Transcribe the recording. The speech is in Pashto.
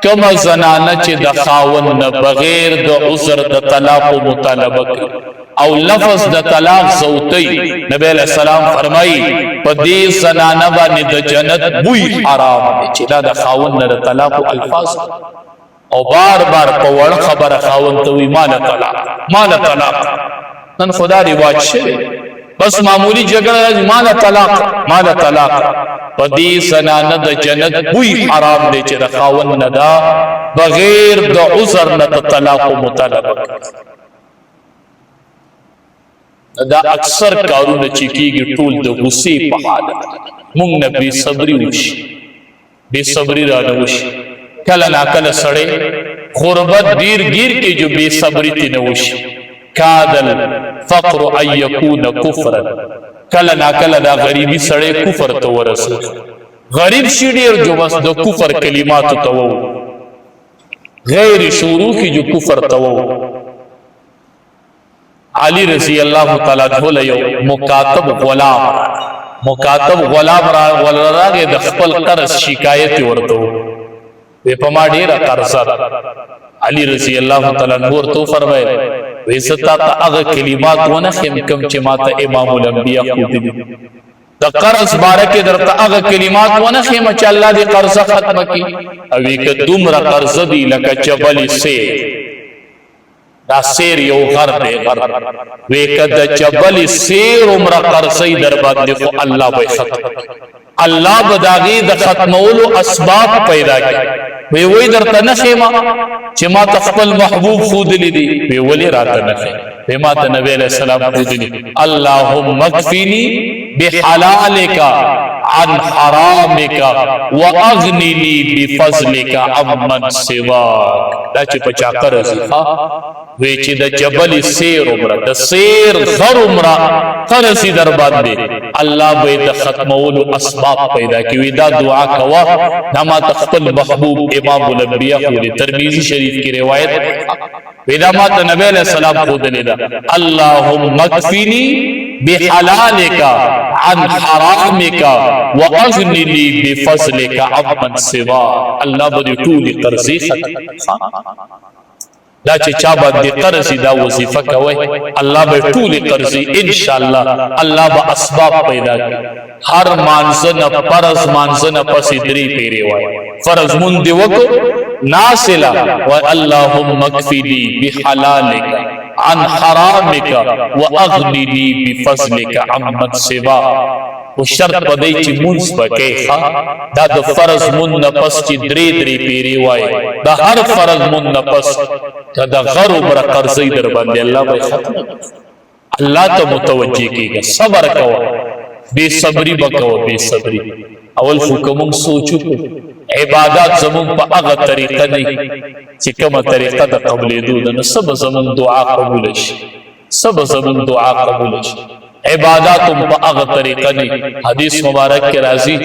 کما زنانه چې د خاوند نه بغیر د عذر د طلاق مطالبه کوي او لفظ د طلاق صوتی، نبی علیہ السلام فرمایي په دې زنانه باندې د جنت بوی حرام دی چې دا د خاوند نه د طلاق الفاظ او بار بار په وړ خبره خاوند ته وی مال طلاق. نن خدا رواج شوی بس معمولی جګړه مال طلاق په دې زنانه د جنت بوی حرام دی چې د خاوند نه دا بغیر د عذر نه د طلاق مطالبه کوي. دا اکثر کارونه چې کیږي ټول د غصې په حالت مونږ نه بې صبري وشي، بې صبري رانه وشي. کله ناکله سړی غربت ډیر گیر کې جو بې صبري تې نه وشي. کادل فقر ان یکون کفرا، کله ناکله دا غریبي سړی کفر ته ورسوي. غریب شي ډیر جو بس د کفر کلماتو ته وو غیر شروع کی جو کفر ته وو. علی رضی اللہ تعالی عنہ له یو مکاتب غلام راغی د خپل قرض شکایت ورته وی په ما ډیره قرض. علی رضی اللہ تعالی عنہ ورته فرمایل وی ستا ته هغه کلمات ونه خم کم چې ماته امام الانبیاء خو دي د قرض بارکه درته هغه کلمات ونه خم چې الله دې قرض ختم کړي. او وی که دومره قرض دی لکه جبل سي، دا سیر یو غر دی غر، وی که د جبل سیر عمر قرضی در باندې خو الله به ختم، الله به داغي د ختمولو اسباب پیدا کړي. وی درته نخیما چې ما خپل محبوب خودلی دی، وی ولی راته نخی وی ما ته نبی علیہ السلام خودلی اللهم اکفینی بحلالک عن حرامک واغننی بفضلک عمن سواک. دا چې په چا قرض وی چې د جبل سیر عمره د سیر غر عمره قرض در باندې الله به د ختمولو اسباب پیدا کوي. دا دعا کوا دا ما خپل محبوب امام الانبیاء خو ترمذی شریف کی روایت وی دا ما ته نبی علیہ السلام خود لیدا اللهم اکفینی بحلالک عن حرامک واغننی بفضلک عمن سوا. الله به ټول قرضی ختم. دا چې چا باندې قرضی دا وظیفه کوي الله به ټول قرضی ان شاء الله. الله به اسباب پیدا کړي. هر مانځنه فرض مانځنه پسې درې پیری وای فرض مون دی وکړو ناسلا و اللهم اکفنی بحلالک عن حرامک واغننی بفضلک عمن سوا. و شرط پدې چې مونږ پکې دا د فرض مون نه پس چې درې پیری وای دا هر فرض مون نه پس دا غرو بر قرضی در باندې الله به ختم. الله ته متوجه کیږي، صبر کوه، بے صبری بکوه، بے صبری. اول خو کوم سوچو عبادت زمون په هغه طریقه نه چې کومه طریقه د قبلېدو ده، نو سبا زمون دعا قبول شي، سبا زمون دعا قبول شي. عبادت په هغه طریقه نه. حدیث مبارک کې راځي